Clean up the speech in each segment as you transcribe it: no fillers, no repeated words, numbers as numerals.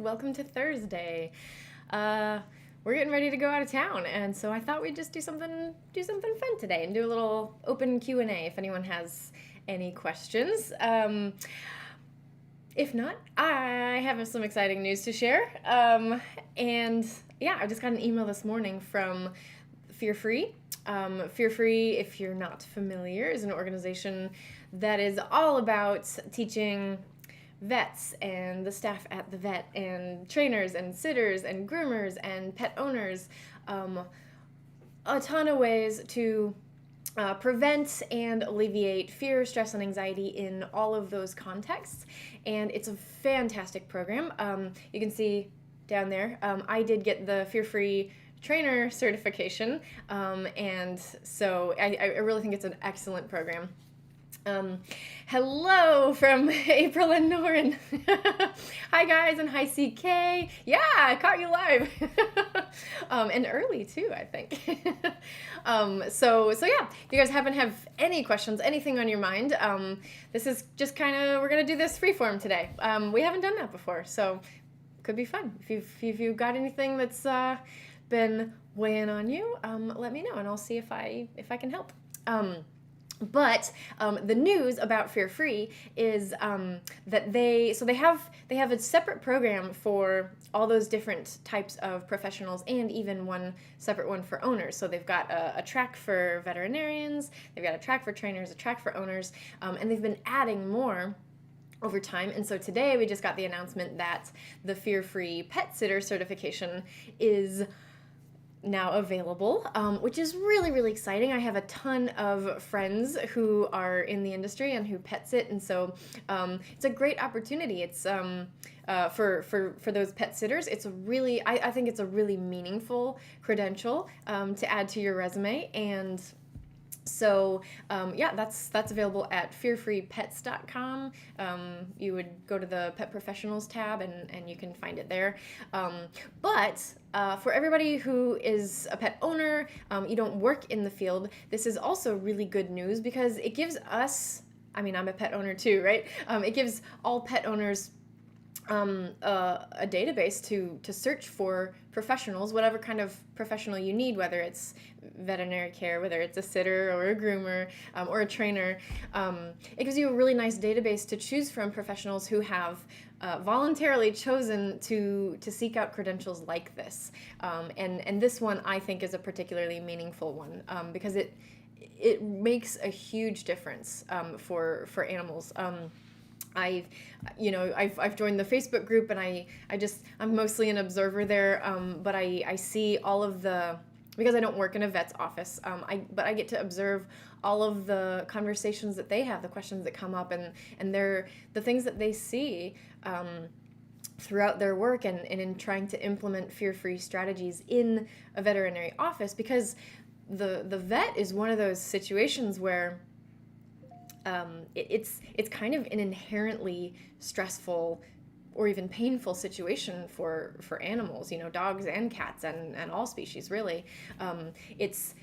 welcome to Thursday. We're getting ready to go out of town, and so I thought we'd just do something fun today and do a little open Q&A if anyone has any questions. If not, I have some exciting news to share. And yeah, I just got an email this morning from Fear Free. Fear Free, if you're not familiar, is an organization that is all about teaching vets and the staff at the vet and trainers and sitters and groomers and pet owners a ton of ways to prevent and alleviate fear, stress, and anxiety in all of those contexts. And it's a fantastic program. You can see down there, I did get the Fear Free trainer certification, and so I really think it's an excellent program. Hello from April and Norin. Hi guys, and hi CK. Yeah, I caught you live. And early too, I think. So yeah, if you guys happen to have any questions, anything on your mind, this is just kind of, we're going to do this freeform today. We haven't done that before, so could be fun. If you've got anything that's been weighing on you, let me know and I'll see if I can help. But the news about Fear Free is that they have a separate program for all those different types of professionals and even one separate one for owners. So they've got a track for veterinarians, they've got a track for trainers, a track for owners, and they've been adding more over time. And so today we just got the announcement that the Fear Free Pet Sitter certification is now available, which is really, really exciting. I have a ton of friends who are in the industry and who pet sit, and so it's a great opportunity. It's for those pet sitters. It's a really, I think it's a really meaningful credential to add to your resume, and so yeah, that's available at fearfreepets.com. You would go to the Pet Professionals tab and you can find it there. But for everybody who is a pet owner, you don't work in the field, this is also really good news because it gives us, I mean, I'm a pet owner too, right? It gives all pet owners a database to search for professionals, whatever kind of professional you need, whether it's veterinary care, whether it's a sitter or a groomer or a trainer. It gives you a really nice database to choose from, professionals who have voluntarily chosen to seek out credentials like this. And this one I think is a particularly meaningful one because it makes a huge difference for animals. I've joined the Facebook group and I'm mostly an observer there, but I see all of the, because I don't work in a vet's office, but I get to observe all of the conversations that they have, the questions that come up, and the things that they see throughout their work and in trying to implement fear-free strategies in a veterinary office, because the vet is one of those situations where it's kind of an inherently stressful or even painful situation for animals, dogs and cats and all species, really. It's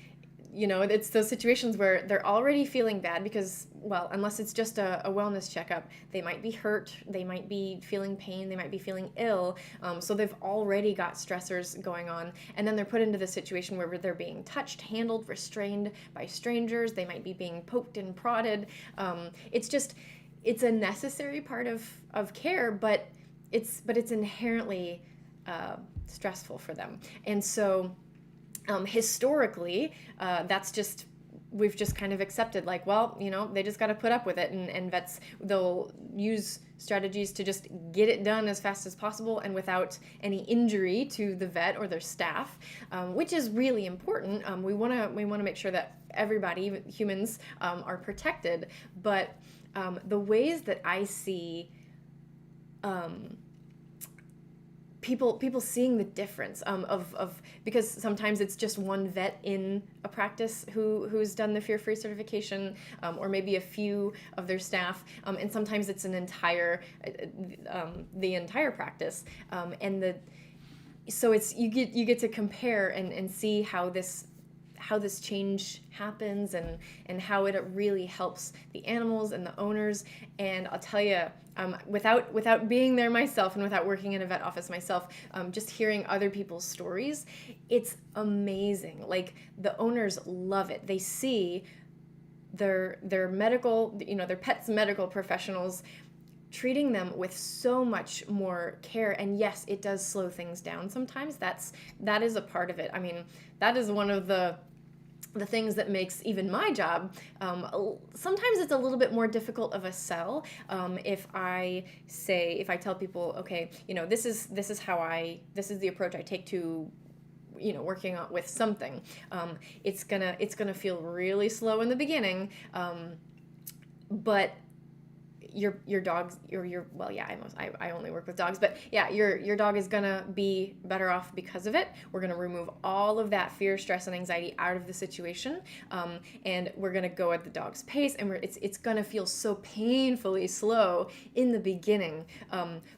those situations where they're already feeling bad because, well, unless it's just a wellness checkup, they might be hurt, they might be feeling pain, they might be feeling ill, so they've already got stressors going on, and then they're put into the situation where they're being touched, handled, restrained by strangers, they might be being poked and prodded. It's a necessary part of care, but it's inherently stressful for them. And so historically, we've just kind of accepted, like, well, they just got to put up with it, and vets, they'll use strategies to just get it done as fast as possible and without any injury to the vet or their staff, which is really important. We want to make sure that everybody, humans, are protected, but the ways that I see people seeing the difference of because sometimes it's just one vet in a practice who's done the Fear-Free certification, or maybe a few of their staff, and sometimes it's the entire practice, so it's you get to compare and see how this how this change happens, and how it really helps the animals and the owners. And I'll tell you, without being there myself and without working in a vet office myself, just hearing other people's stories, it's amazing. Like, the owners love it. They see their medical, their pets' medical professionals treating them with so much more care. And yes, it does slow things down sometimes. That is a part of it. I mean, that is one of the things that makes even my job, sometimes it's a little bit more difficult of a sell. If I tell people, okay, this is the approach I take to working with something. It's gonna feel really slow in the beginning, but your dog's well, yeah, I only work with dogs, but yeah, your dog is gonna be better off because of it. We're gonna remove all of that fear, stress, and anxiety out of the situation, and we're gonna go at the dog's pace, and it's gonna feel so painfully slow in the beginning,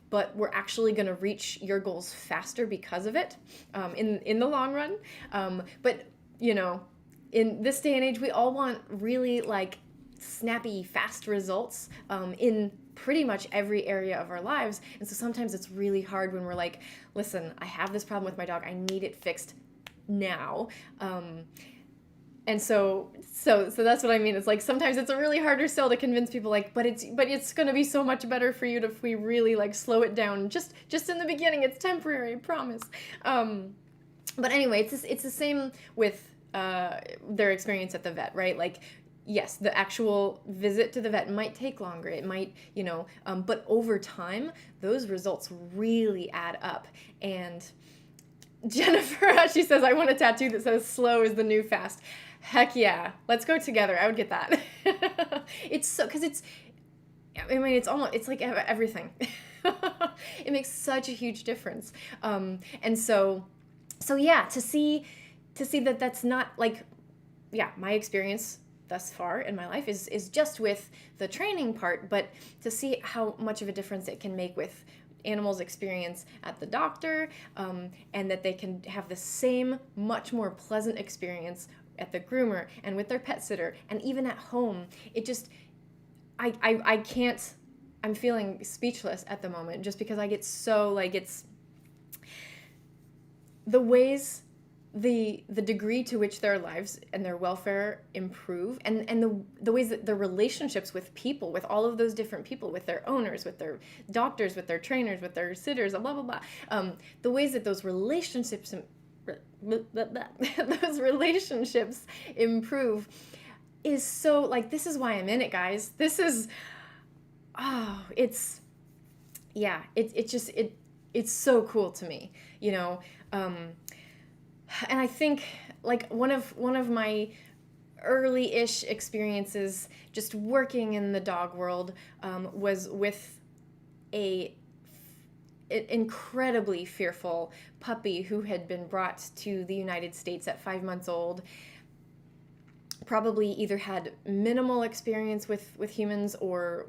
but we're actually gonna reach your goals faster because of it, in the long run. But in this day and age, we all want really snappy, fast results in pretty much every area of our lives. And so sometimes it's really hard when we're like, listen, I have this problem with my dog. I need it fixed now. And so that's what I mean. It's like, sometimes it's a really harder sell to convince people, but it's going to be so much better for you if we really slow it down. Just in the beginning, it's temporary, I promise. But anyway, it's the same with their experience at the vet, right? Yes, the actual visit to the vet might take longer. It might, but over time, those results really add up. And Jennifer, she says, I want a tattoo that says slow is the new fast. Heck yeah. Let's go together. I would get that. It's like everything. It makes such a huge difference. And so yeah, to see that that's not my experience thus far in my life is just with the training part, but to see how much of a difference it can make with animals' experience at the doctor, and that they can have the same, much more pleasant experience at the groomer and with their pet sitter and even at home. It just, I can't, I'm feeling speechless at the moment just because I get so, it's the ways, the degree to which their lives and their welfare improve, and the ways that the relationships with people, with all of those different people, with their owners, with their doctors, with their trainers, with their sitters, blah, blah, blah, the ways that those relationships improve is so, this is why I'm in it, guys. This is, it's so cool to me, and I think one of my early-ish experiences just working in the dog world was with an incredibly fearful puppy who had been brought to the United States at 5 months old. Probably either had minimal experience with humans or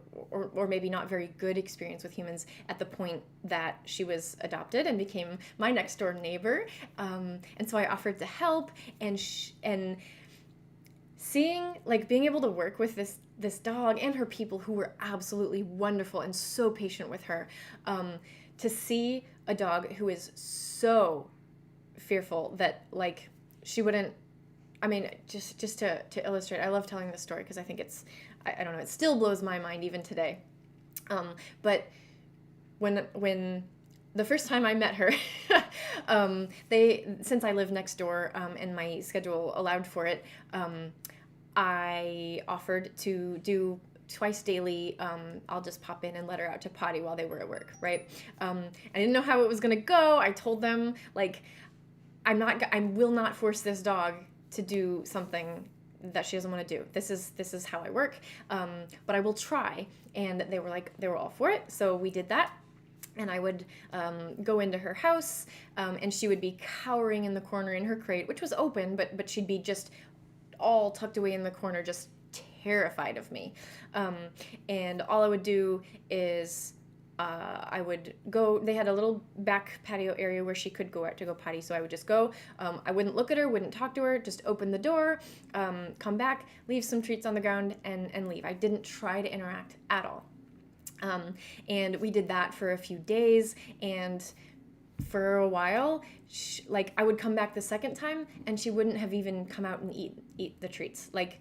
maybe not very good experience with humans at the point that she was adopted and became my next door neighbor. And so I offered to help, and seeing, being able to work with this dog and her people who were absolutely wonderful and so patient with her, to see a dog who is so fearful that she wouldn't, just to illustrate, I love telling this story because I think it's, I don't know, it still blows my mind even today. But when the first time I met her, since I live next door, and my schedule allowed for it, I offered to do twice daily. I'll just pop in and let her out to potty while they were at work, right? I didn't know how it was gonna go. I told them, I will not force this dog to do something that she doesn't want to do. This is how I work, but I will try. And they were all for it. So we did that, and I would go into her house, and she would be cowering in the corner in her crate, which was open, but she'd be just all tucked away in the corner, just terrified of me. And all I would do is I would go, they had a little back patio area where she could go out to go potty. So I would just go, I wouldn't look at her, wouldn't talk to her, just open the door, come back, leave some treats on the ground, and leave. I didn't try to interact at all. And we did that for a few days, and for a while, like I would come back the second time and she wouldn't have even come out and eat the treats. Like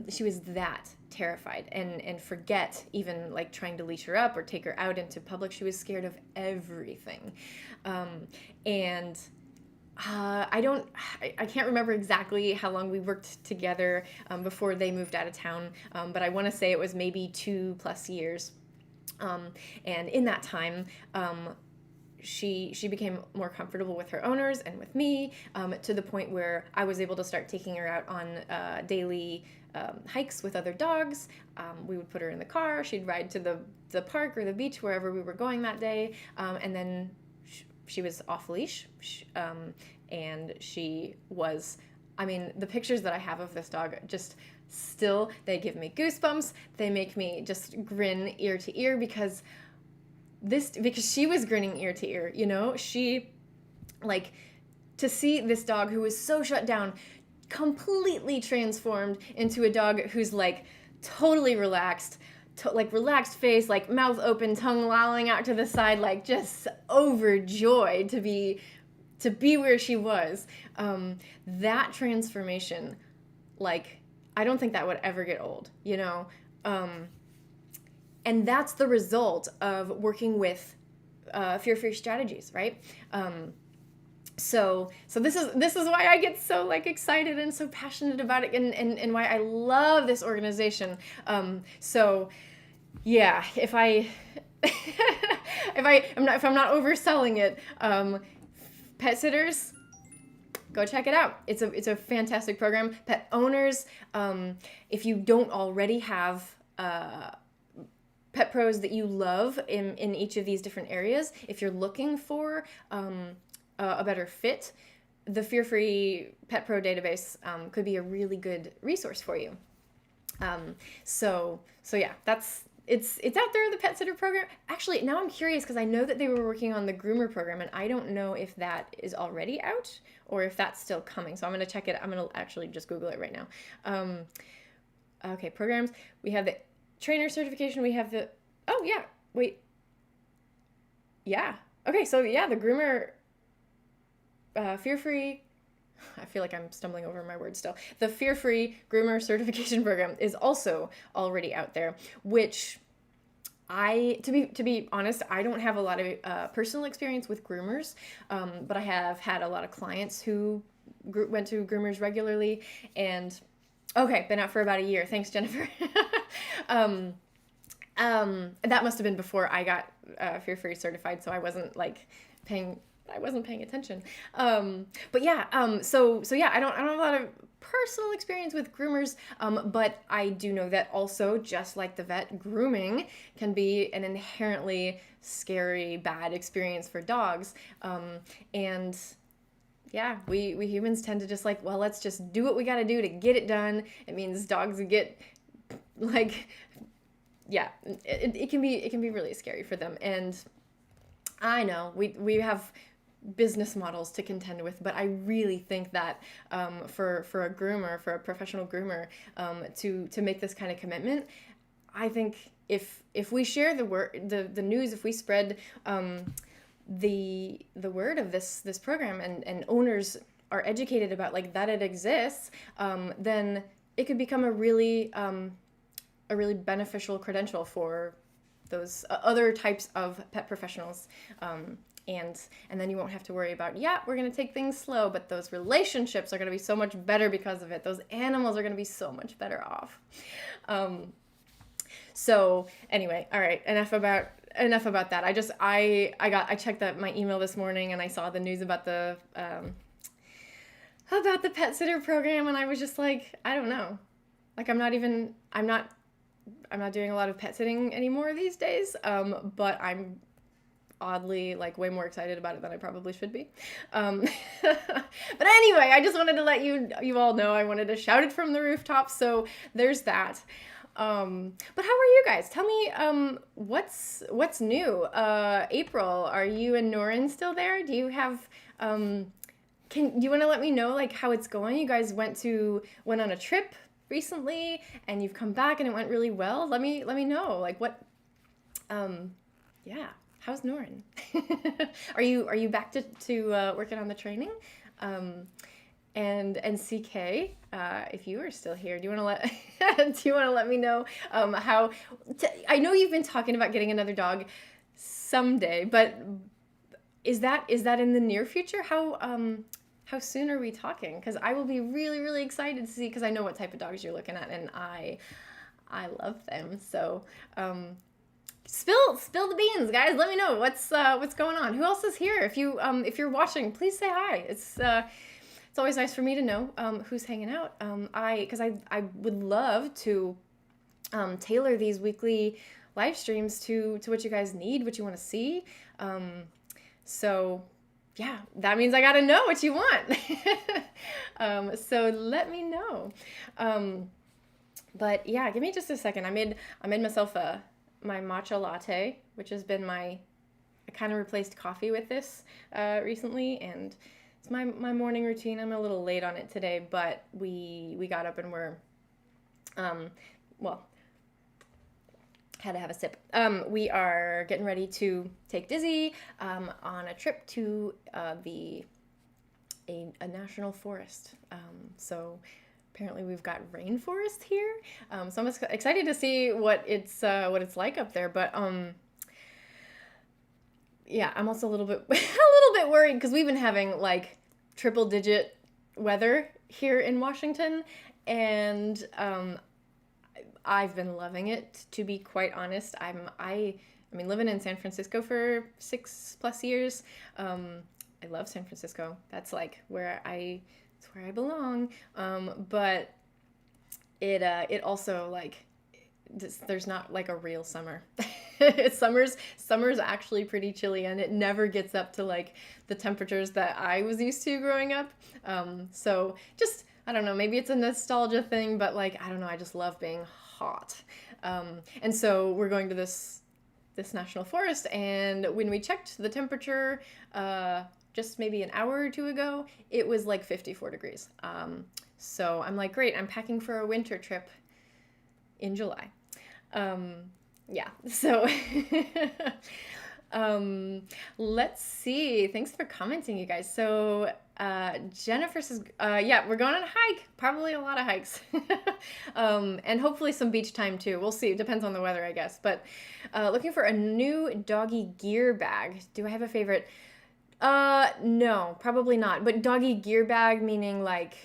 she was that terrified and forget even like trying to leash her up or take her out into public. She was scared of everything. And I can't remember exactly how long we worked together before they moved out of town, but I want to say it was maybe 2+ years. And in that time, she became more comfortable with her owners and with me, to the point where I was able to start taking her out on daily hikes with other dogs. We would put her in the car, she'd ride to the park or the beach, wherever we were going that day, and then she was off leash, and she was, I mean, the pictures that I have of this dog just still, they give me goosebumps. They make me just grin ear to ear because she was grinning ear to ear, you know? She, like, to see this dog who was so shut down, completely transformed into a dog who's, like, totally relaxed, like, relaxed face, like, mouth open, tongue lolling out to the side, like, just overjoyed to be where she was. That transformation, like, I don't think that would ever get old, you know? And that's the result of working with fear-free strategies, right? So this is why I get so like excited and so passionate about it, and why I love this organization. So yeah, if I'm not overselling it, pet sitters, go check it out. It's a fantastic program. Pet owners, if you don't already have pet pros that you love in each of these different areas, if you're looking for a better fit, the Fear-Free Pet Pro database could be a really good resource for you. So yeah, it's out there, the pet sitter program. Actually, now I'm curious because I know that they were working on the groomer program, and I don't know if that is already out or if that's still coming. So I'm going to check it. I'm going to actually just Google it right now. Okay, programs. We have the trainer certification. We have the, oh yeah, wait. Yeah. Okay, so yeah, the groomer, fear-free, I feel like I'm stumbling over my words still. The Fear-Free Groomer Certification Program is also already out there, which to be honest, I don't have a lot of personal experience with groomers, but I have had a lot of clients who went to groomers regularly, and okay, been out for about a year. Thanks, Jennifer. That must have been before I got Fear-Free certified, so I wasn't paying attention. But yeah, so yeah, I don't have a lot of personal experience with groomers, but I do know that also, just like the vet, grooming can be an inherently scary, bad experience for dogs. And yeah, we humans tend to just like, well, let's just do what we got to do to get it done. It means dogs get like, yeah, it can be really scary for them. And I know we have business models to contend with, but I really think that for a groomer, for a professional groomer, to make this kind of commitment, I think if we share the news, if we spread the word of this program, and owners are educated about like that it exists, then it could become a really beneficial credential for those other types of pet professionals. And then you won't have to worry about, yeah, we're going to take things slow, but those relationships are going to be so much better because of it. Those animals are going to be so much better off. So anyway, all right, enough about that. I checked my email this morning, and I saw the news about the pet sitter program, and I was just like, I don't know. Like, I'm not doing a lot of pet sitting anymore these days, but I'm oddly like way more excited about it than I probably should be. But anyway, I just wanted to let you all know. I wanted to shout it from the rooftop, so there's that. But how are you guys? Tell me, what's new? April, are you and Norin still there? Do you have, do you want to let me know like how it's going? You guys went on a trip recently and you've come back and it went really well. Let me know like um, yeah, how's Norin? Are you back to working on the training? Um, and CK, if you are still here, do you want to let do you want to let me know how? I know you've been talking about getting another dog someday, but is that in the near future? How soon are we talking? Because I will be really really excited to see because I know what type of dogs you're looking at, and I love them. So spill the beans, guys. Let me know what's going on. Who else is here? If you're watching, please say hi. It's always nice for me to know who's hanging out. I would love to tailor these weekly live streams to what you guys need, what you want to see. So yeah, that means I got to know what you want. So let me know. But yeah, give me just a second. I made myself my matcha latte, which has been I kind of replaced coffee with this recently, and it's my morning routine. I'm a little late on it today, but we got up and we're well, had to have a sip. We are getting ready to take Dizzy on a trip to a national forest. So apparently we've got rainforest here. So I'm excited to see what it's like up there. But yeah, I'm also a little bit worried because we've been having like triple digit weather here in Washington, and I've been loving it, to be quite honest. I mean, living in San Francisco for 6+ years. I love San Francisco. That's like where I belong. But it also like there's not like a real summer. Summer's actually pretty chilly, and it never gets up to like the temperatures that I was used to growing up. So just, I don't know, maybe it's a nostalgia thing, but like, I don't know, I just love being hot. And so we're going to this national forest, and when we checked the temperature just maybe an hour or two ago, it was like 54 degrees. So I'm like, great, I'm packing for a winter trip in July. Yeah, so let's see. Thanks for commenting, you guys. So Jennifer says, yeah, we're going on a hike. Probably a lot of hikes. And hopefully some beach time too. We'll see. It depends on the weather, I guess. But looking for a new doggy gear bag. Do I have a favorite? No, probably not. But doggy gear bag meaning like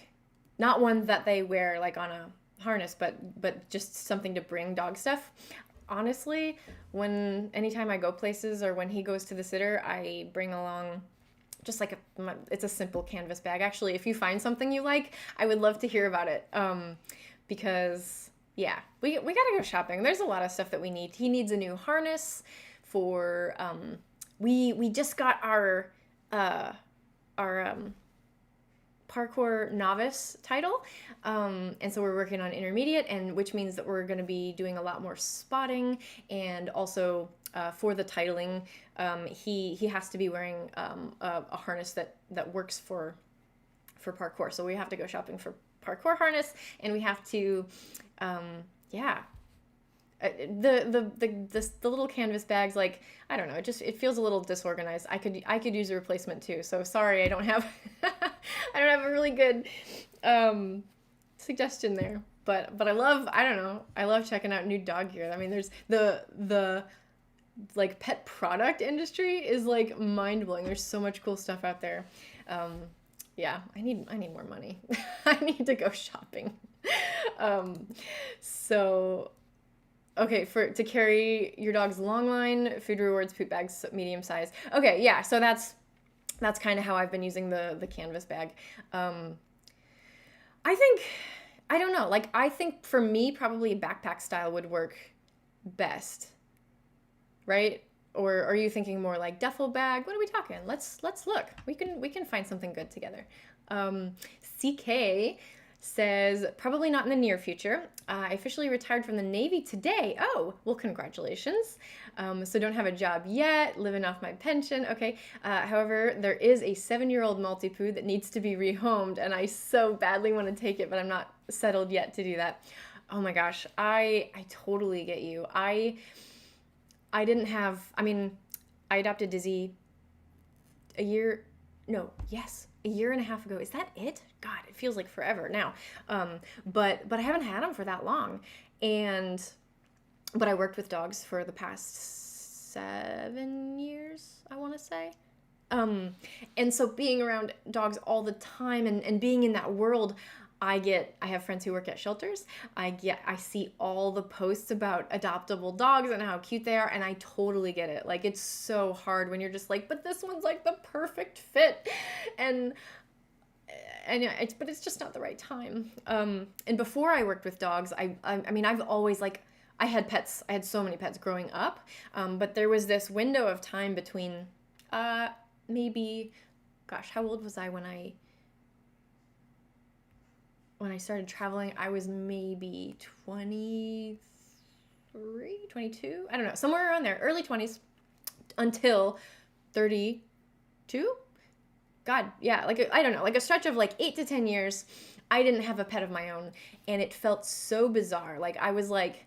not one that they wear like on a harness, but just something to bring dog stuff. Honestly, anytime I go places or when he goes to the sitter, I bring along just like it's a simple canvas bag. Actually, if you find something you like, I would love to hear about it. Because yeah, we gotta go shopping. There's a lot of stuff that we need. He needs a new harness for we just got our parkour novice title, and so we're working on intermediate, and which means that we're going to be doing a lot more spotting, and also for the titling, he has to be wearing a harness that works for parkour. So we have to go shopping for parkour harness, and we have to yeah. The little canvas bags, like, I don't know, it feels a little disorganized. I could use a replacement too. So sorry, I don't have I don't have a really good suggestion there. But I love checking out new dog gear. I mean, there's the like pet product industry is like mind blowing. There's so much cool stuff out there. Yeah, I need more money. I need to go shopping. So okay, to carry your dog's long line, food rewards, poop bags, medium size. Okay, yeah, so that's kind of how I've been using the canvas bag. I don't know, like, I think for me, probably a backpack style would work best, right? Or are you thinking more like duffel bag? What are we talking? Let's look. We can find something good together. CK says, probably not in the near future. I officially retired from the Navy today. Oh, well, congratulations. So don't have a job yet, living off my pension. Okay. However, there is a 7-year-old Maltipoo that needs to be rehomed, and I so badly want to take it, but I'm not settled yet to do that. Oh my gosh, I totally get you. I didn't have, I mean, I adopted Dizzy a year and a half ago. Is that it? God, it feels like forever now. But I haven't had him for that long. But I worked with dogs for the past 7 years, I want to say. And so being around dogs all the time and being in that world, I have friends who work at shelters. I see all the posts about adoptable dogs and how cute they are, and I totally get it. Like, it's so hard when you're just like, but this one's like the perfect fit, and but it's just not the right time. And before I worked with dogs, I mean, I've always, like, I had pets. I had so many pets growing up, but there was this window of time between maybe, gosh, how old was I when I started traveling? I was maybe 23, 22. I don't know, somewhere around there, early 20s until 32. God, yeah, like, I don't know, like a stretch of like 8 to 10 years, I didn't have a pet of my own, and it felt so bizarre. Like, I was like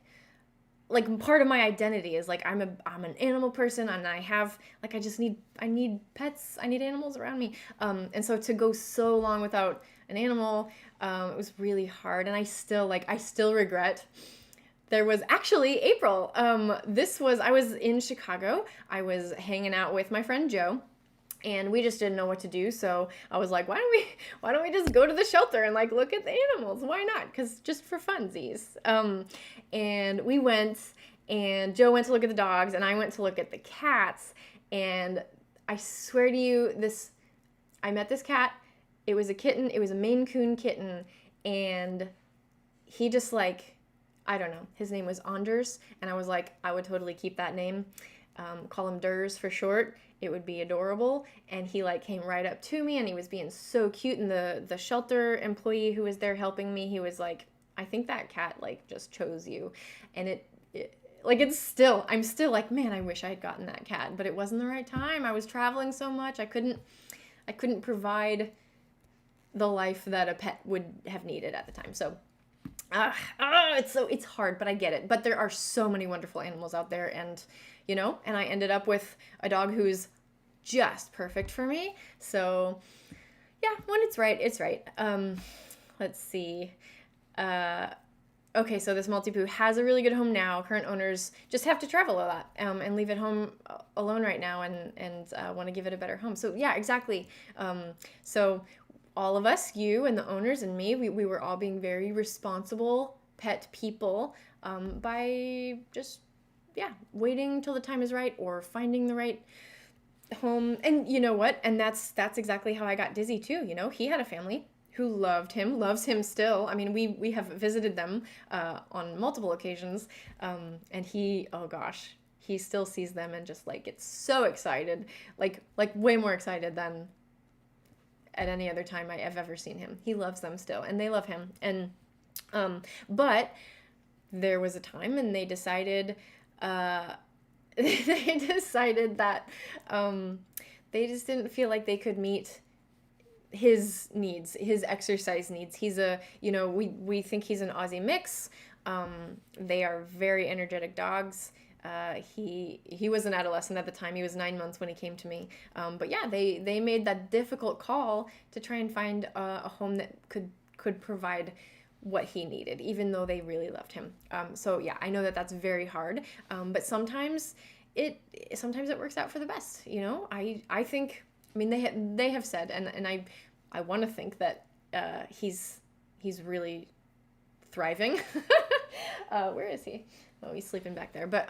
part of my identity is like, I'm an animal person, and I need pets, I need animals around me. And so to go so long without an animal, it was really hard, and I still regret. There was actually April. I was in Chicago. I was hanging out with my friend Joe, and we just didn't know what to do. So I was like, why don't we just go to the shelter and like look at the animals? Why not? Because just for funsies. And we went, and Joe went to look at the dogs, and I went to look at the cats. And I swear to you, I met this cat. It was a kitten. It was a Maine Coon kitten. And he just, like, I don't know, his name was Anders. And I was like, I would totally keep that name. Call him Durs for short. It would be adorable. And he like came right up to me, and he was being so cute. And the shelter employee who was there helping me, he was like, I think that cat like just chose you. And I'm still like, man, I wish I had gotten that cat, but it wasn't the right time. I was traveling so much. I couldn't provide the life that a pet would have needed at the time. So it's hard, but I get it. But there are so many wonderful animals out there, and and I ended up with a dog who's just perfect for me. So yeah, when it's right, it's right. Let's see. Okay, so this Maltipoo has a really good home now. Current owners just have to travel a lot and leave it home alone right now, and want to give it a better home. So yeah, exactly. So all of us, you and the owners and me, we were all being very responsible pet people by just, waiting till the time is right or finding the right home. And you know what? And that's exactly how I got Dizzy too. He had a family who loved him, loves him still. I mean, we have visited them on multiple occasions, and he still sees them and just like gets so excited, like way more excited than at any other time I have ever seen him. He loves them still, and they love him. And but there was a time, and they decided that they just didn't feel like they could meet his needs, his exercise needs. He's we think he's an Aussie mix. They are very energetic dogs. He was an adolescent at the time. He was 9 months when he came to me. But yeah, they made that difficult call to try and find a home that could provide what he needed, even though they really loved him. So yeah, I know that that's very hard. But sometimes it works out for the best. I think. I mean, they have said, and I want to think that he's really thriving. Where is he? Oh, he's sleeping back there. But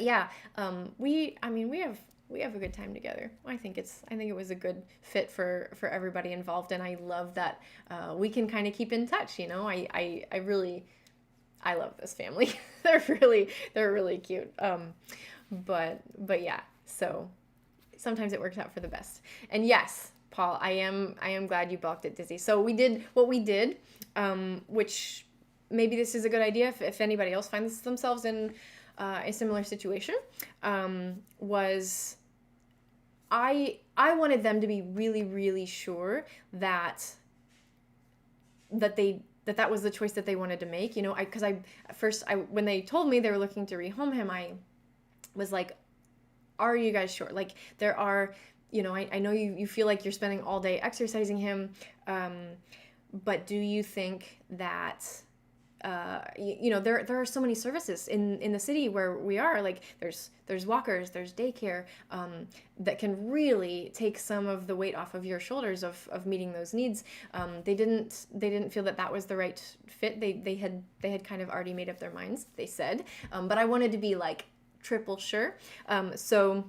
yeah, we have a good time together. I think it was a good fit for everybody involved, and I love that we can kind of keep in touch. I love this family. they're really cute. But yeah, so sometimes it works out for the best. And yes, Paul, I am glad you balked at Dizzy. So we did what we did, which maybe this is a good idea if anybody else finds themselves in a similar situation, was I wanted them to be really, really sure that was the choice that they wanted to make. You know, because I at first when they told me they were looking to rehome him, I was like, are you guys sure? Like, there are, you know, I know you feel like you're spending all day exercising him, but do you think that you know, there are so many services in the city where we are, like there's walkers, there's daycare, that can really take some of the weight off of your shoulders of meeting those needs. They didn't feel that was the right fit. They had kind of already made up their minds, they said, but I wanted to be like triple sure. So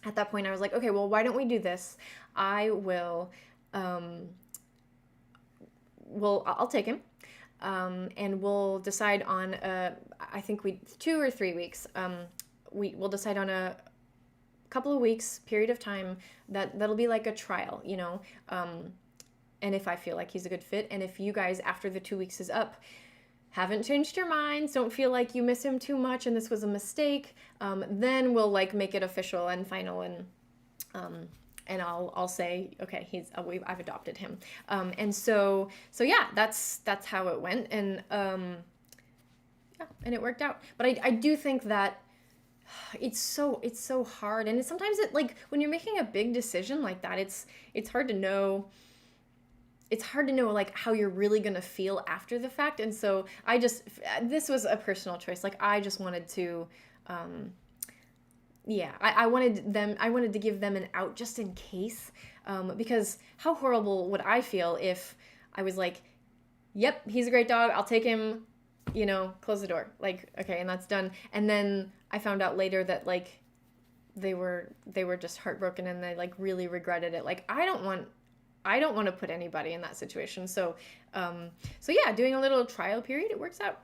at that point I was like, okay, well, why don't we do this? I will I'll take him. And we'll decide on I think 2 or 3 weeks. We'll decide on a couple of weeks period of time that'll be like a trial, you know. And if I feel like he's a good fit, and if you guys after the 2 weeks is up haven't changed your minds, don't feel like you miss him too much and this was a mistake, then we'll like make it official and final, and I'll say, okay, I've adopted him. And so yeah, that's how it went. And yeah, and it worked out. But I do think that it's so hard. And sometimes it, like, when you're making a big decision like that, it's hard to know. It's hard to know like how you're really going to feel after the fact. And so this was a personal choice. Like, I just wanted to, yeah, I wanted to give them an out just in case, because how horrible would I feel if I was like, yep, he's a great dog, I'll take him, you know, close the door, like, okay, and that's done. And then I found out later that like they were just heartbroken and they like really regretted it. Like, I don't want to put anybody in that situation. So yeah, doing a little trial period, it works out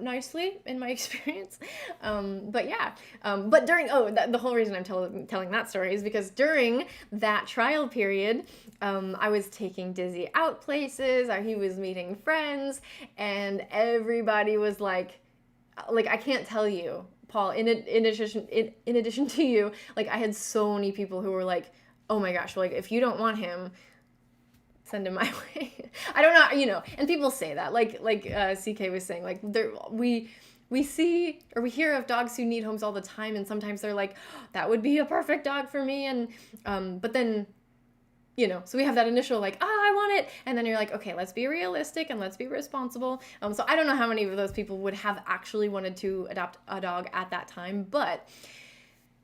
nicely in my experience. But yeah, but during, the whole reason I'm telling that story is because during that trial period, I was taking Dizzy out places, he was meeting friends, and everybody was like I can't tell you, Paul, in addition to you, like, I had so many people who were like, oh my gosh, like, if you don't want him, send him my way. I don't know, you know, and people say that, like CK was saying, like, we see or we hear of dogs who need homes all the time, and sometimes they're like, oh, that would be a perfect dog for me, and but then, you know, so we have that initial like, I want it, and then you're like, okay, let's be realistic and let's be responsible. So I don't know how many of those people would have actually wanted to adopt a dog at that time, but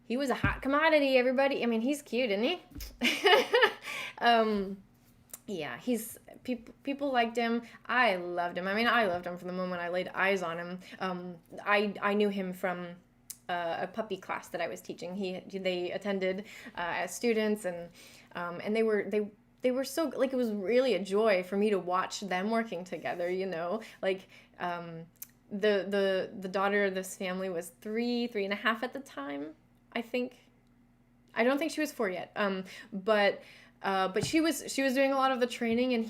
he was a hot commodity, everybody. I mean, he's cute, isn't he? Yeah, people liked him. I loved him. I mean, I loved him from the moment I laid eyes on him. I knew him from a puppy class that I was teaching. They attended as students, and they were so, like, it was really a joy for me to watch them working together. You know, like, the daughter of this family was 3.5 at the time, I think. I don't think she was 4 yet. But she was doing a lot of the training, and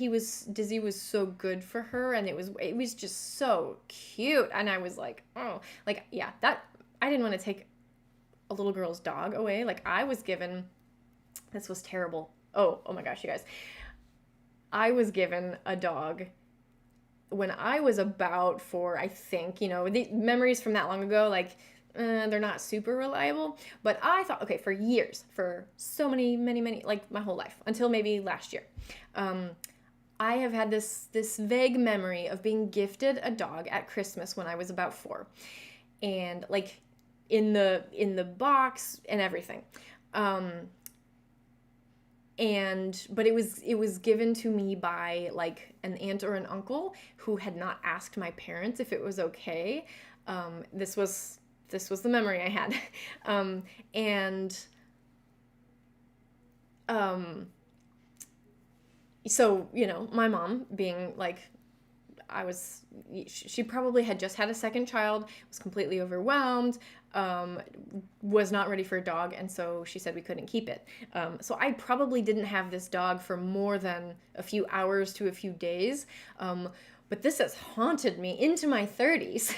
Dizzy was so good for her, and it was just so cute. And I was like, oh, like, yeah, that, I didn't want to take a little girl's dog away. Like, I was given, this was terrible. Oh my gosh, you guys. I was given a dog when I was about 4, I think. You know, the memories from that long ago, like, they're not super reliable, but I thought, okay, for years, for so many, like my whole life, until maybe last year, I have had this vague memory of being gifted a dog at Christmas when I was about 4, and like in the box and everything, but it was given to me by like an aunt or an uncle who had not asked my parents if it was okay. This was the memory I had. So, you know, my mom being like, she probably had just had a second child, was completely overwhelmed, was not ready for a dog, and so she said we couldn't keep it. So I probably didn't have this dog for more than a few hours to a few days, but this has haunted me into my 30s.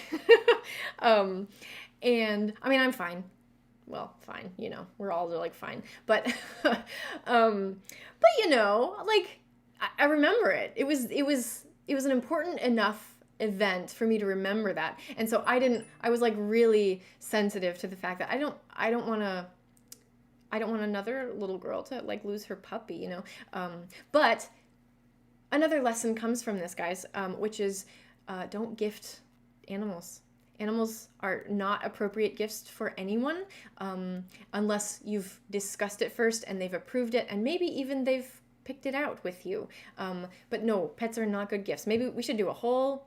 And I mean, I'm fine. Well, fine, we're all like fine, but like I remember it. It was an important enough event for me to remember that. And so I was like really sensitive to the fact that I don't want another little girl to like lose her puppy. But another lesson comes from this, guys, which is don't gift animals. Animals are not appropriate gifts for anyone unless you've discussed it first and they've approved it, and maybe even they've picked it out with you. But no, pets are not good gifts. Maybe we should do a whole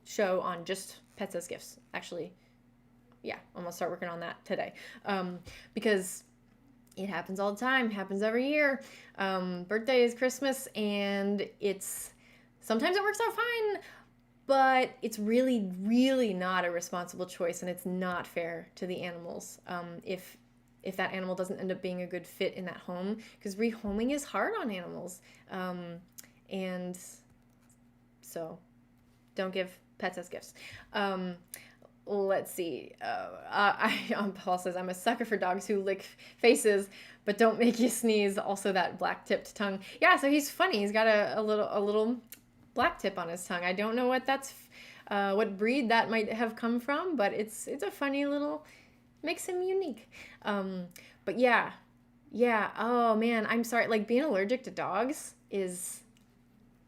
show on just pets as gifts. Actually, yeah, I'm gonna start working on that today, because it happens all the time, happens every year. Birthdays, Christmas, and sometimes it works out fine, but it's really, really not a responsible choice, and it's not fair to the animals if that animal doesn't end up being a good fit in that home, because rehoming is hard on animals. And so don't give pets as gifts. Let's see. Paul says, I'm a sucker for dogs who lick faces but don't make you sneeze. Also that black-tipped tongue. Yeah, so he's funny. He's got a little black tip on his tongue. I don't know what breed that might have come from, but it's a funny little, makes him unique. But yeah. Oh man, I'm sorry. Like, being allergic to dogs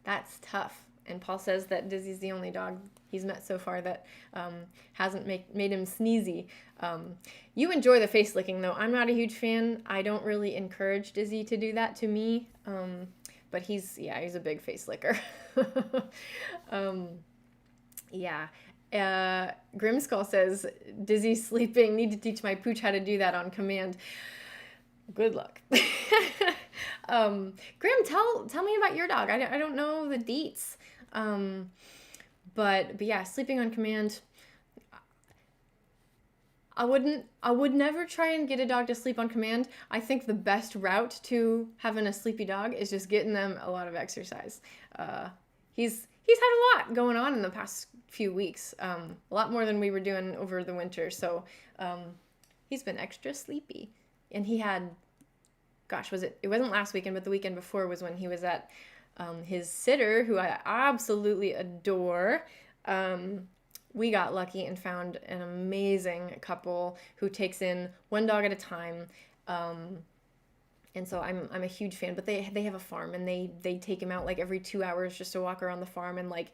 that's tough. And Paul says that Dizzy's the only dog he's met so far that hasn't made him sneezy. You enjoy the face licking, though. I'm not a huge fan. I don't really encourage Dizzy to do that to me. But he's a big face licker. Yeah. Grimskull says, Dizzy sleeping, need to teach my pooch how to do that on command. Good luck. Grim, tell me about your dog. I don't know the deets. But yeah, sleeping on command. I would never try and get a dog to sleep on command. I think the best route to having a sleepy dog is just getting them a lot of exercise. He's had a lot going on in the past few weeks, a lot more than we were doing over the winter. So he's been extra sleepy, and he had, it wasn't last weekend, but the weekend before was when he was at his sitter, who I absolutely adore. We got lucky and found an amazing couple who takes in one dog at a time. And so I'm a huge fan, but they have a farm, and they take him out like every 2 hours just to walk around the farm, and like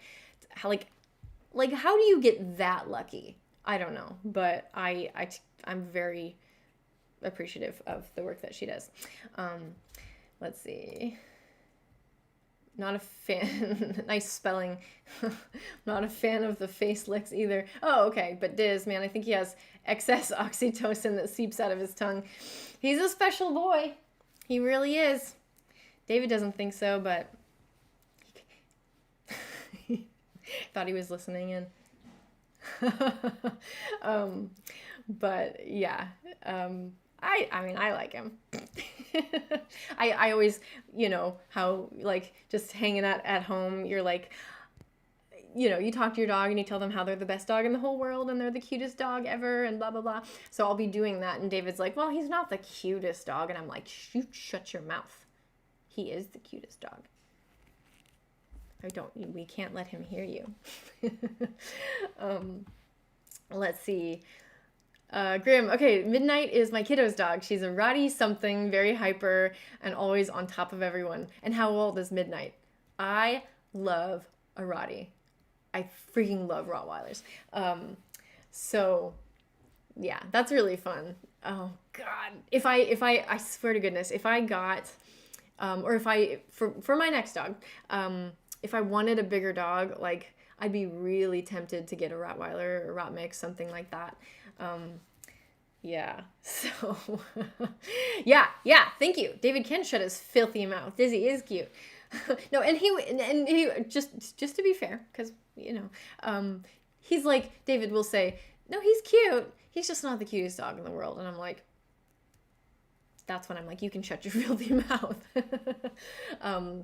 how do you get that lucky? I don't know, but I'm very appreciative of the work that she does. Let's see. Not a fan. Nice spelling. Not a fan of the face licks either. Oh, okay. But Diz, man, I think he has excess oxytocin that seeps out of his tongue. He's a special boy. He really is. David doesn't think so, but he thought he was listening in. But yeah. I mean, I like him. I always, how, like, just hanging out at home, you're like, you talk to your dog and you tell them how they're the best dog in the whole world and they're the cutest dog ever and blah, blah, blah. So I'll be doing that. And David's like, well, he's not the cutest dog. And I'm like, shut your mouth. He is the cutest dog. We can't let him hear you. Let's see. Grim, okay, Midnight is my kiddo's dog. She's a Rottie something, very hyper, and always on top of everyone. And how old is Midnight? I love a Rottie. I freaking love Rottweilers. So, yeah, that's really fun. Oh, God. I swear to goodness, if I got, for my next dog, if I wanted a bigger dog, like, I'd be really tempted to get a Rottweiler or Rott mix, something like that. Yeah, so, yeah, thank you. David can shut his filthy mouth. Dizzy is cute. No, and he just to be fair, because he's like, David will say, no, he's cute. He's just not the cutest dog in the world. And I'm like, that's when I'm like, you can shut your filthy mouth.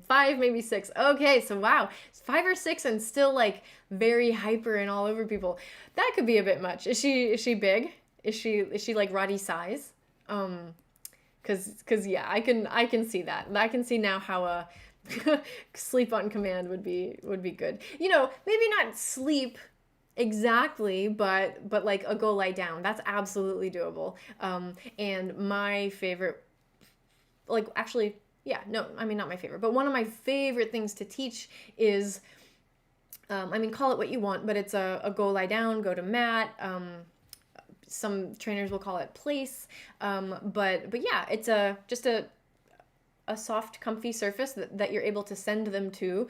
5, maybe 6. Okay, so wow, 5 or 6 and still like very hyper and all over people. That could be a bit much. Is she big? Is she like Roddy size? Cause yeah, I can see that. And I can see now how a sleep on command would be good. Maybe not sleep exactly, but like a go lie down. That's absolutely doable. And my favorite, like actually, yeah, no, I mean not my favorite, but one of my favorite things to teach is, call it what you want, but it's a go lie down, go to mat. Some trainers will call it place, but yeah, it's just a soft, comfy surface that you're able to send them to,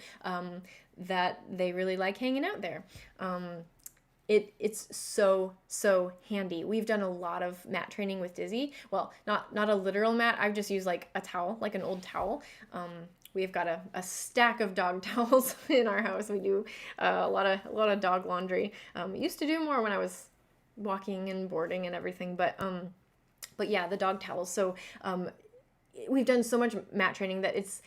that they really like hanging out there. It's so handy. We've done a lot of mat training with Dizzy. Well, not a literal mat. I've just used like a towel, like an old towel. We've got a stack of dog towels in our house. We do a lot of dog laundry. Used to do more when I was walking and boarding and everything, but yeah, the dog towels. So we've done so much mat training that it's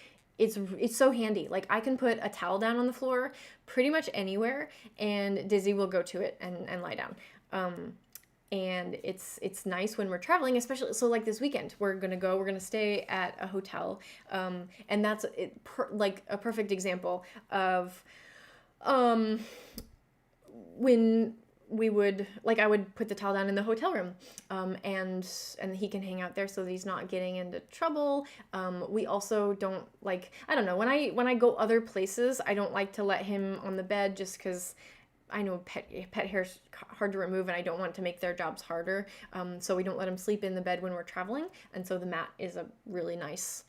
so handy. Like I can put a towel down on the floor pretty much anywhere, and Dizzy will go to it and lie down. And it's nice when we're traveling, especially so like this weekend we're gonna stay at a hotel, and that's like a perfect example of when we would, like, I would put the towel down in the hotel room, and he can hang out there so that he's not getting into trouble. We also don't, like, I don't know, when I go other places, I don't like to let him on the bed just because I know pet hair's hard to remove, and I don't want to make their jobs harder. So we don't let him sleep in the bed when we're traveling, and so the mat is a really nice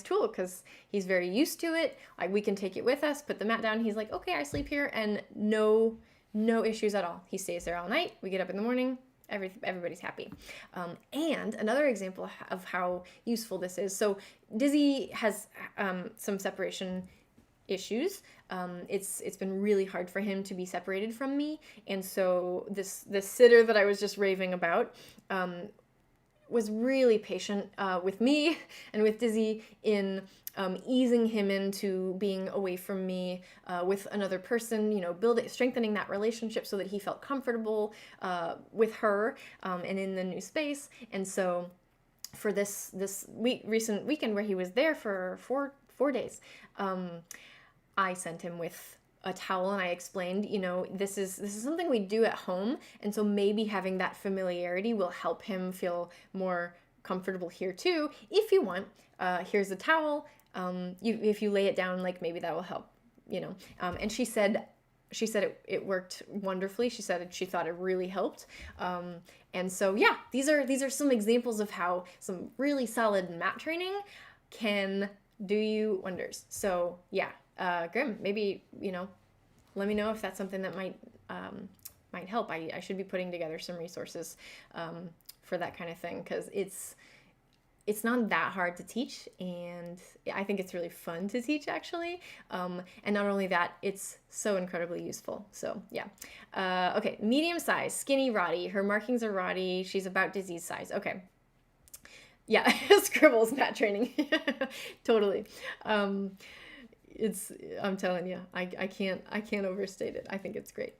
tool because he's very used to it. We can take it with us, put the mat down. He's like, okay, I sleep here, and no issues at all. He stays there all night. We get up in the morning. Everybody's happy. And another example of how useful this is. So Dizzy has some separation issues. It's been really hard for him to be separated from me, and so this sitter that I was just raving about was really patient with me and with Dizzy in easing him into being away from me with another person, strengthening that relationship so that he felt comfortable with her and in the new space. And so for this recent weekend where he was there for four days, I sent him with a towel, and I explained, this is something we do at home, and so maybe having that familiarity will help him feel more comfortable here too. If you want, here's a towel. If you lay it down, like, maybe that will help, And she said it worked wonderfully. She said she thought it really helped. And so yeah, these are some examples of how some really solid mat training can do you wonders. So yeah. Grim, maybe, let me know if that's something that might help. I should be putting together some resources for that kind of thing, because it's not that hard to teach, and I think it's really fun to teach, actually. And not only that, it's so incredibly useful. So yeah. Okay, medium size, skinny Roddy. Her markings are Roddy. She's about disease size. Okay. Yeah, Scribbles mat training. Totally. I'm telling you, I can't overstate it. I think it's great.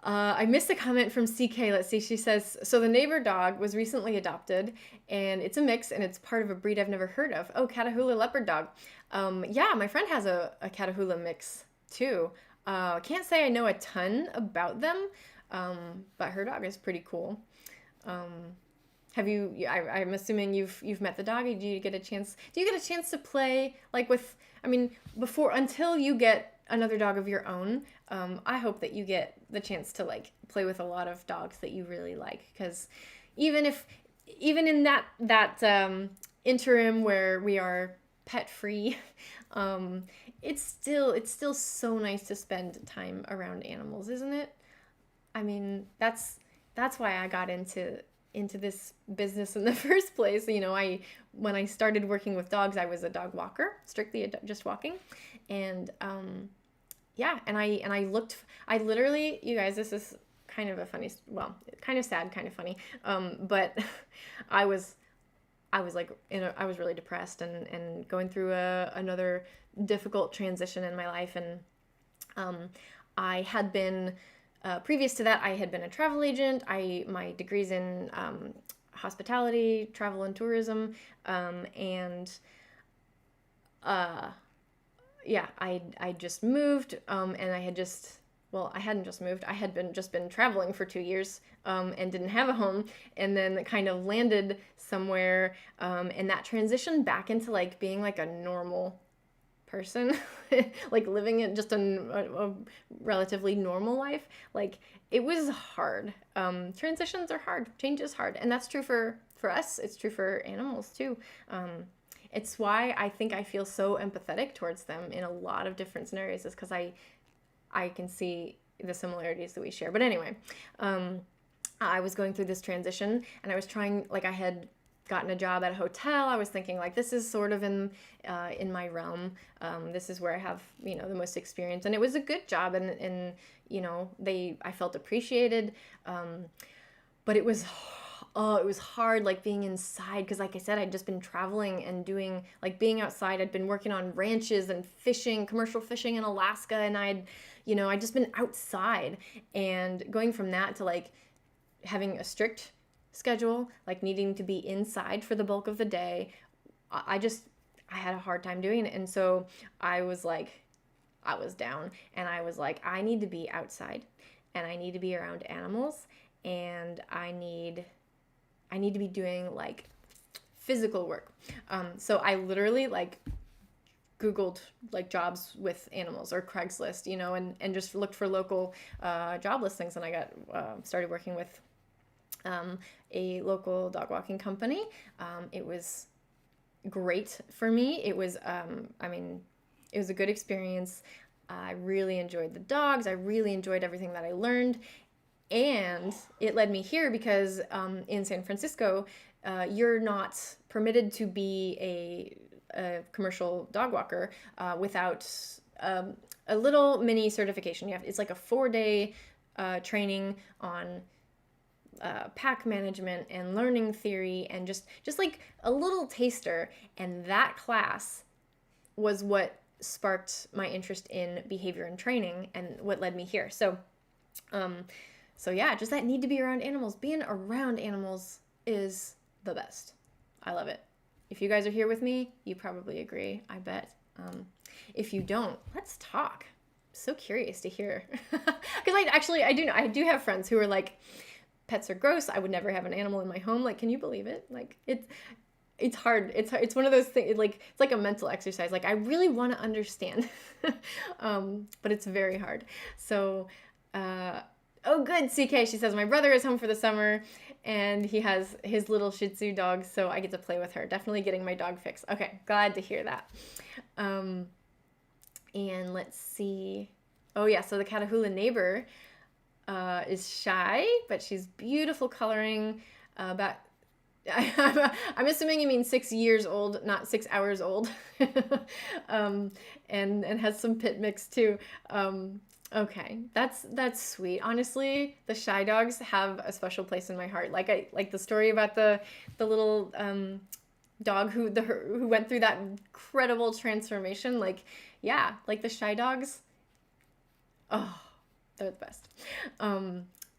I missed a comment from CK. Let's see. She says, so the neighbor dog was recently adopted, and it's a mix, and it's part of a breed I've never heard of. Oh, Catahoula leopard dog. Yeah, my friend has a Catahoula mix too. Can't say I know a ton about them, but her dog is pretty cool. Have you? I'm assuming you've met the dog. Do you get a chance to play, like, with? Until you get another dog of your own. I hope that you get the chance to, like, play with a lot of dogs that you really like, because even in that interim where we are pet free, it's still so nice to spend time around animals, isn't it? That's why I got into into this business in the first place. You know, when I started working with dogs, I was a dog walker, strictly just walking, and yeah, and I literally, you guys, this is kind of a funny, well, kind of sad, kind of funny, but I was like, I was really depressed and going through another difficult transition in my life, and I had been previous to that, I had been a travel agent. My degree's in hospitality, travel, and tourism, and yeah, I just moved, and I had just, well, I hadn't just moved. I had been traveling for 2 years, and didn't have a home, and then kind of landed somewhere, and that transition back into like being like a normal person, like living in just a relatively normal life. Like, it was hard. Transitions are hard. Change is hard, and that's true for us. It's true for animals too. It's why I think I feel so empathetic towards them in a lot of different scenarios, is because I can see the similarities that we share. But anyway, I was going through this transition, and I was trying, like, I had gotten a job at a hotel. I was thinking, like, this is sort of in my realm. This is where I have, you know, the most experience, and it was a good job, and you know, I felt appreciated, but it was hard, like, being inside, because, like I said, I'd just been traveling and doing, like, being outside. I'd been working on ranches and fishing, commercial fishing in Alaska, and I'd just been outside, and going from that to, like, having a strict schedule, like needing to be inside for the bulk of the day. I had a hard time doing it, and so I was down, and I was like, I need to be outside, and I need to be around animals, and I need to be doing, like, physical work. So I literally, like, Googled, like, jobs with animals, or Craigslist, you know, and just looked for local job listings, and I got started working with a local dog walking company. It was great for me. It was, it was a good experience. I really enjoyed the dogs. I really enjoyed everything that I learned. And it led me here because in San Francisco, you're not permitted to be a commercial dog walker without a little mini certification. It's like a 4-day training on pack management and learning theory, and just like a little taster. And that class was what sparked my interest in behavior and training, and what led me here. So yeah, just that need to be around animals. Being around animals is the best. I love it. If you guys are here with me, you probably agree, I bet. If you don't, let's talk. I'm so curious to hear. Because I do have friends who are like, pets are gross. I would never have an animal in my home. Like, can you believe it? Like, it's hard. It's one of those things, like, it's like a mental exercise. Like, I really want to understand, but it's very hard. So, oh, good, CK. She says, my brother is home for the summer, and he has his little Shih Tzu dog, so I get to play with her. Definitely getting my dog fix. Okay, glad to hear that. And let's see. Oh, yeah, so the Catahoula neighbor is shy, but she's beautiful coloring. I'm assuming you mean 6 years old, not 6 hours old. And has some pit mix too. Okay, that's sweet. Honestly, the shy dogs have a special place in my heart. Like the story about the little dog who went through that incredible transformation. Like, yeah, like the shy dogs. Oh, they're the best.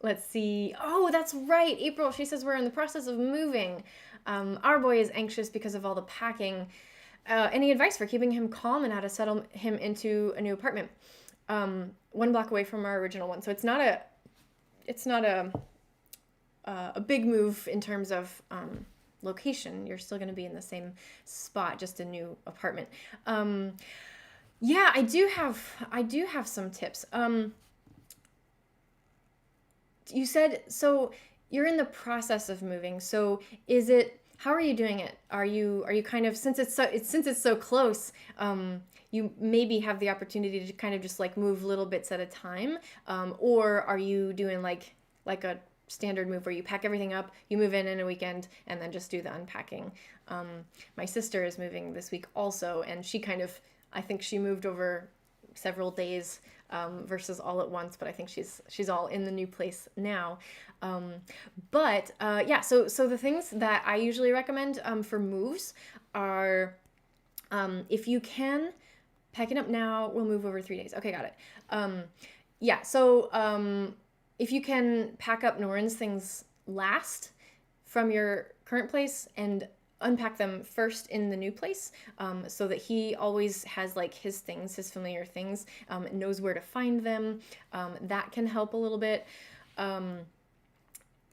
Let's see. Oh, that's right. April, she says we're in the process of moving. Our boy is anxious because of all the packing. Any advice for keeping him calm and how to settle him into a new apartment? 1 block away from our original one. So it's not a big move in terms of location. You're still going to be in the same spot, just a new apartment. Yeah, I do have some tips. You said, so you're in the process of moving. So how are you doing it? Are you kind of, since it's so close, you maybe have the opportunity to kind of just like move little bits at a time, or are you doing like a standard move where you pack everything up, you move in a weekend, and then just do the unpacking. My sister is moving this week also, and she kind of, I think she moved over several days versus all at once, but I think she's all in the new place now. Yeah, so the things that I usually recommend for moves are, if you can, pack it up now, we'll move over 3 days. Okay, got it. Yeah, so if you can pack up Noren's things last from your current place and unpack them first in the new place, so that he always has like his things, his familiar things, knows where to find them. That can help a little bit.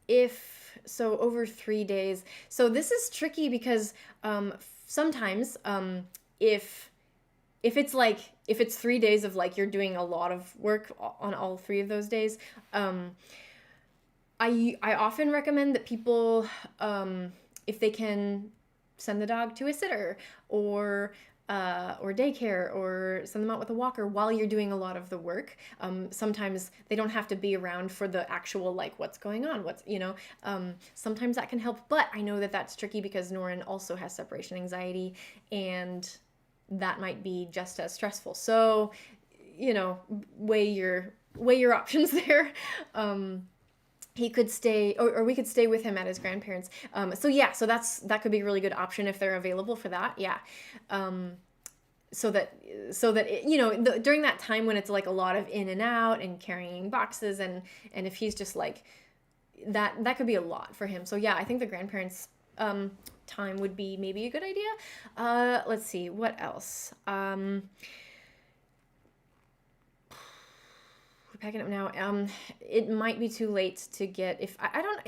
If so, over 3 days. So this is tricky because sometimes if it's 3 days of like you're doing a lot of work on all 3 of those days, I often recommend that people, if they can, send the dog to a sitter or daycare, or send them out with a walker while you're doing a lot of the work. Sometimes they don't have to be around for the actual like what's going on, sometimes that can help. But I know that that's tricky because Noren also has separation anxiety, and that might be just as stressful. So, weigh your options there. He could stay, or we could stay with him at his grandparents'. So that could be a really good option if they're available for that. Yeah. So that during that time when it's like a lot of in and out and carrying boxes, and if he's just like that could be a lot for him. So yeah, I think the grandparents' time would be maybe a good idea. Let's see, what else? Packing up now. It might be too late to get, if I don't,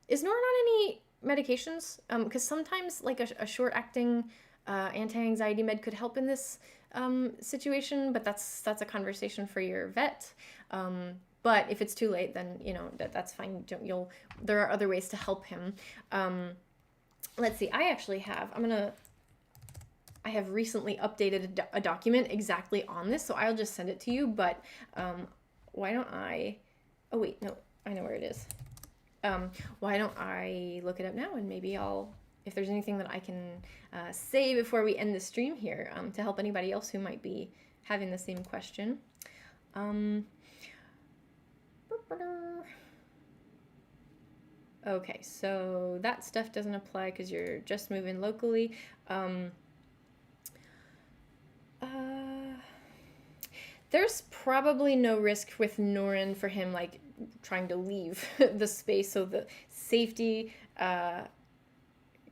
is Noren on any medications? Because sometimes like a short acting anti-anxiety med could help in this situation, but that's a conversation for your vet. But if it's too late, then that's fine. There are other ways to help him. Let's see. I actually have. I have recently updated a document exactly on this, so I'll just send it to you. But why don't I? Oh wait, no, I know where it is. Why don't I look it up now, and maybe if there's anything that I can say before we end the stream here, to help anybody else who might be having the same question. Okay, so that stuff doesn't apply because you're just moving locally. There's probably no risk with Noren for him like trying to leave the space, so the safety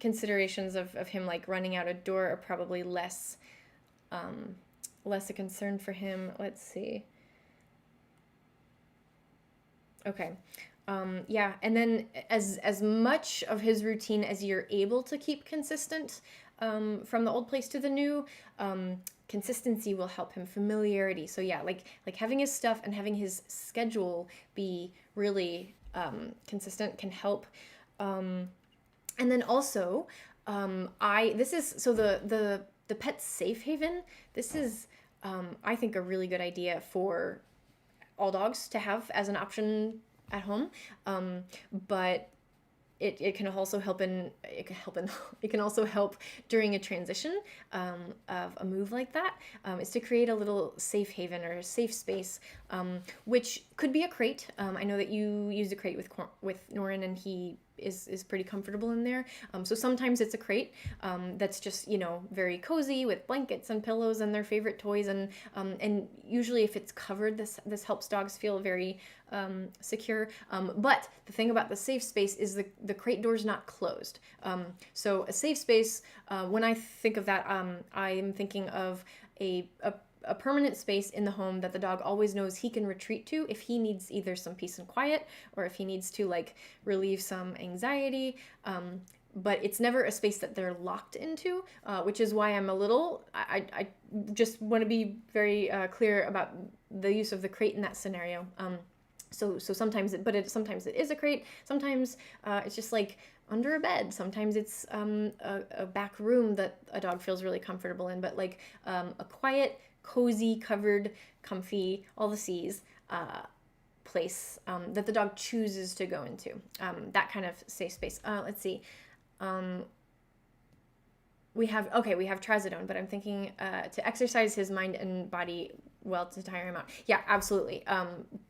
considerations of him like running out a door are probably less a concern for him. Let's see. Okay. Yeah, and then as much of his routine as you're able to keep consistent from the old place to the new, consistency will help him. Familiarity. So yeah, like having his stuff and having his schedule be really consistent can help. And then also, the pet safe haven. This is I think a really good idea for all dogs to have as an option at home, but it can also help it can also help during a transition of a move like that, is to create a little safe haven or a safe space, which could be a crate. I know that you used a crate with Noren, and he is pretty comfortable in there. So sometimes it's a crate that's just very cozy with blankets and pillows and their favorite toys, and usually if it's covered, this helps dogs feel very secure. But the thing about the safe space is the crate door's not closed. So a safe space, when I think of that, I'm thinking of a permanent space in the home that the dog always knows he can retreat to if he needs either some peace and quiet, or if he needs to like relieve some anxiety. But it's never a space that they're locked into, which is why I just want to be very clear about the use of the crate in that scenario. So sometimes sometimes it is a crate. Sometimes it's just like under a bed. Sometimes it's a back room that a dog feels really comfortable in. But like a quiet, cozy, covered, comfy, all the C's place that the dog chooses to go into, that kind of safe space. Let's see. We have trazodone, but I'm thinking to exercise his mind and body well to tire him out. Yeah, absolutely.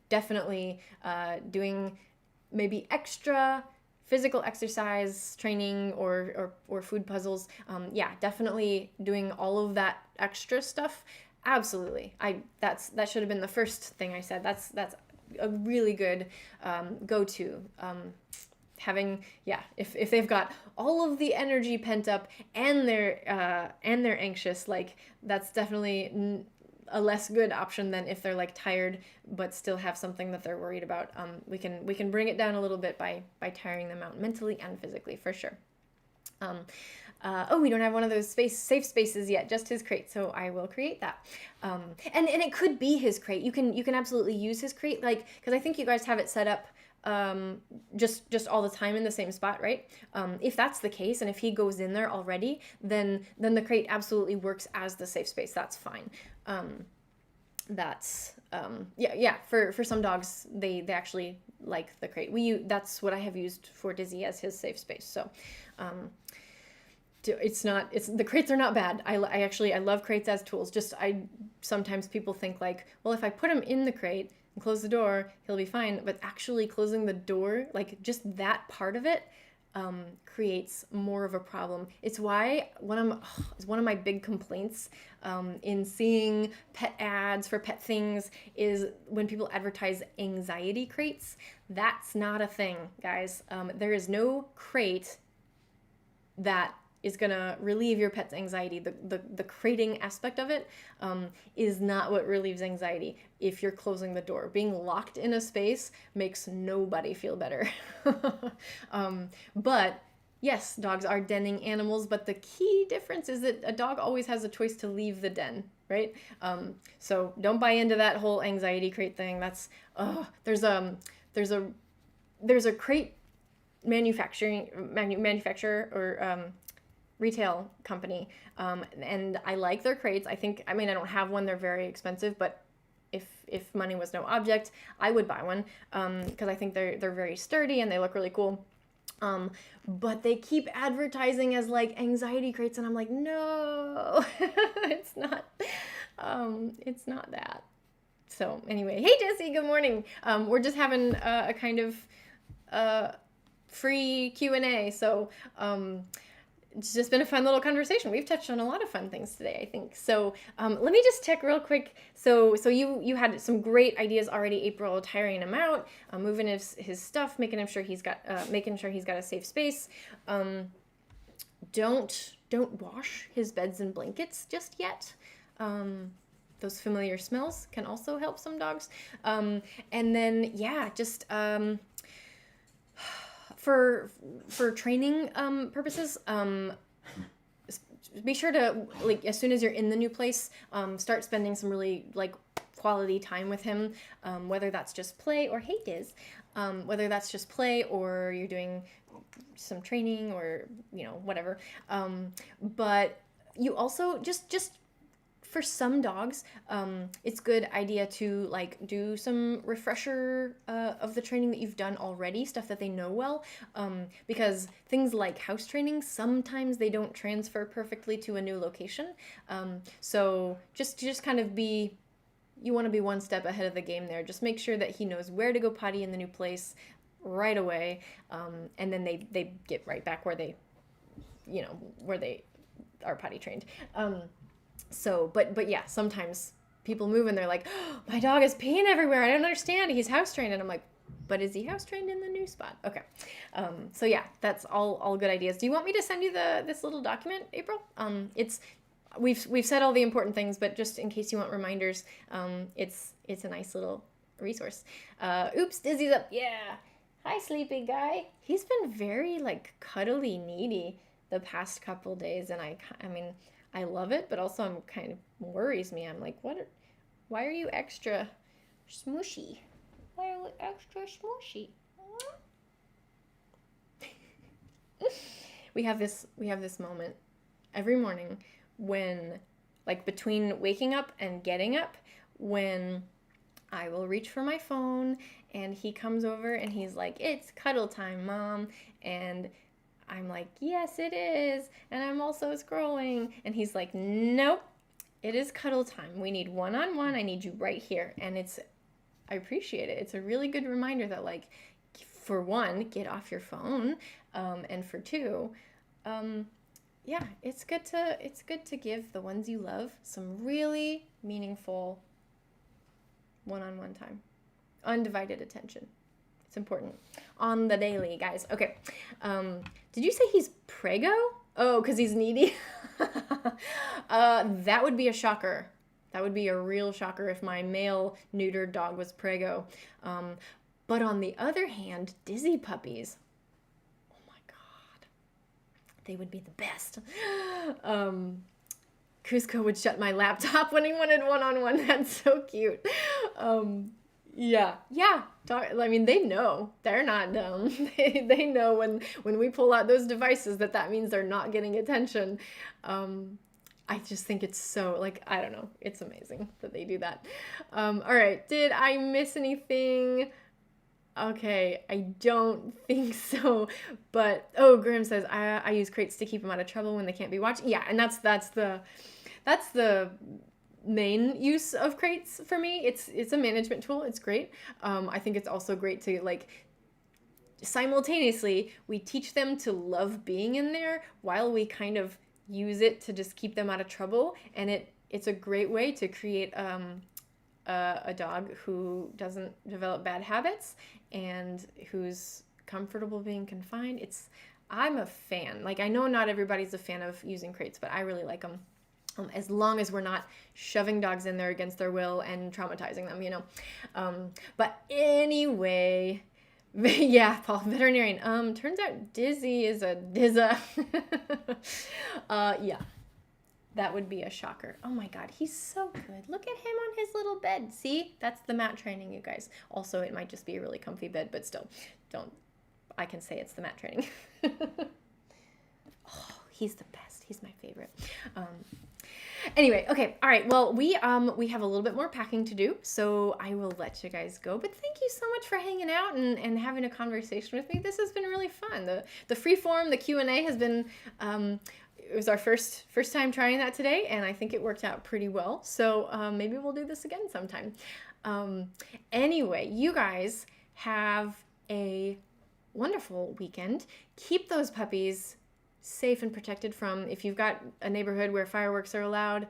Definitely doing maybe extra physical exercise training or food puzzles. Yeah, definitely doing all of that extra stuff. Absolutely. That should have been the first thing I said. That's a really good go-to. Having, yeah, if they've got all of the energy pent up and they're anxious, like that's definitely a less good option than if they're like tired but still have something that they're worried about. We can bring it down a little bit by tiring them out mentally and physically, for sure. We don't have one of those safe spaces yet, just his crate, so I will create that. And it could be his crate. You can absolutely use his crate, like, because I think you guys have it set up just all the time in the same spot, right? If that's the case, and if he goes in there already, then the crate absolutely works as the safe space. That's fine. For some dogs, they actually like the crate. That's what I have used for Dizzy as his safe space. So the crates are not bad. I love crates as tools. Sometimes people think like, well, if I put him in the crate and close the door, he'll be fine. But actually closing the door, like just that part of it, creates more of a problem. It's why one of my big complaints in seeing pet ads for pet things is when people advertise anxiety crates. That's not a thing, guys. There is no crate that is gonna relieve your pet's anxiety. The crating aspect of it is not what relieves anxiety. If you're closing the door, being locked in a space makes nobody feel better. But yes, dogs are denning animals, but the key difference is that a dog always has a choice to leave the den, right? So don't buy into that whole anxiety crate thing. That's there's a crate manufacturer or retail company, and I like their crates. I don't have one, they're very expensive, but if money was no object, I would buy one, because I think they're very sturdy and they look really cool. But they keep advertising as like anxiety crates, and I'm like, no, it's not that. So anyway, hey Jesse, good morning. We're just having a kind of free Q&A, so it's just been a fun little conversation. We've touched on a lot of fun things today, I think. So let me just check real quick. So you had some great ideas already, April, tiring him out, moving his stuff, making sure he's got a safe space. Don't wash his beds and blankets just yet. Those familiar smells can also help some dogs. And then just for training purposes, be sure to, like, as soon as you're in the new place, start spending some really like quality time with him, whether that's just play or whether that's just play or you're doing some training or whatever. But you also just for some dogs, it's good idea to like do some refresher of the training that you've done already, stuff that they know well, because things like house training, sometimes they don't transfer perfectly to a new location. So just kind of you want to be one step ahead of the game there. Just make sure that he knows where to go potty in the new place right away, and then they get right back where they are potty trained. But yeah, sometimes people move and they're like, oh, my dog is peeing everywhere. I don't understand. He's house trained. And I'm like, but is he house trained in the new spot? Okay. So yeah, that's all good ideas. Do you want me to send you this little document, April? We've said all the important things, but just in case you want reminders, it's a nice little resource. Oops, Dizzy's up. Yeah. Hi, sleepy guy. He's been very like cuddly needy the past couple days, and I mean, I love it, but also I'm kind of worries me. I'm like, why are you extra smooshy? Why are you extra smooshy? We have this moment every morning when, like, between waking up and getting up, when I will reach for my phone and he comes over and he's like, "It's cuddle time, Mom." And I'm like, "Yes, it is." And I'm also scrolling. And he's like, "Nope, it is cuddle time. We need one-on-one. I need you right here." And I appreciate it. It's a really good reminder that, like, for one, get off your phone. And for two, yeah, it's good to give the ones you love some really meaningful one-on-one time. Undivided attention. It's important. On the daily, guys. Okay. Did you say he's prego? Oh, because he's needy? That would be a shocker. That would be a real shocker if my male neutered dog was prego. But on the other hand, dizzy puppies, oh my God, they would be the best. Cusco would shut my laptop when he wanted one-on-one. That's so cute. Yeah. I mean, they know. They're not dumb. They know when we pull out those devices that means they're not getting attention. I just think it's so, like, I don't know. It's amazing that they do that. All right. Did I miss anything? Okay, I don't think so. But, oh, Graham says, I use crates to keep them out of trouble when they can't be watched. Yeah, and that's the main use of crates for me. It's a management tool. It's great. I think it's also great to, like, simultaneously, we teach them to love being in there while we kind of use it to just keep them out of trouble. And it's a great way to create a dog who doesn't develop bad habits and who's comfortable being confined. I'm a fan. Like, I know not everybody's a fan of using crates, but I really like them. As long as we're not shoving dogs in there against their will and traumatizing them, you know. But anyway, yeah, Paul, veterinarian. Turns out Dizzy is a Dizza. Yeah, that would be a shocker. Oh my God, he's so good. Look at him on his little bed. See, that's the mat training, you guys. Also, it might just be a really comfy bed, but still, I can say it's the mat training. Oh, he's the best. He's my favorite. Anyway, okay, all right. Well, we have a little bit more packing to do, so I will let you guys go. But thank you so much for hanging out and having a conversation with me. This has been really fun. The free form, the Q&A has been. It was our first time trying that today, and I think it worked out pretty well. So maybe we'll do this again sometime. Anyway, you guys have a wonderful weekend. Keep those puppies safe and protected from, if you've got a neighborhood where fireworks are allowed,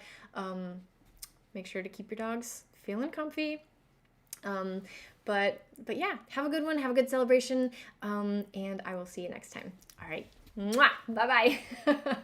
make sure to keep your dogs feeling comfy. But yeah, have a good one. Have a good celebration. And I will see you next time. All right. Mwah! Bye-bye.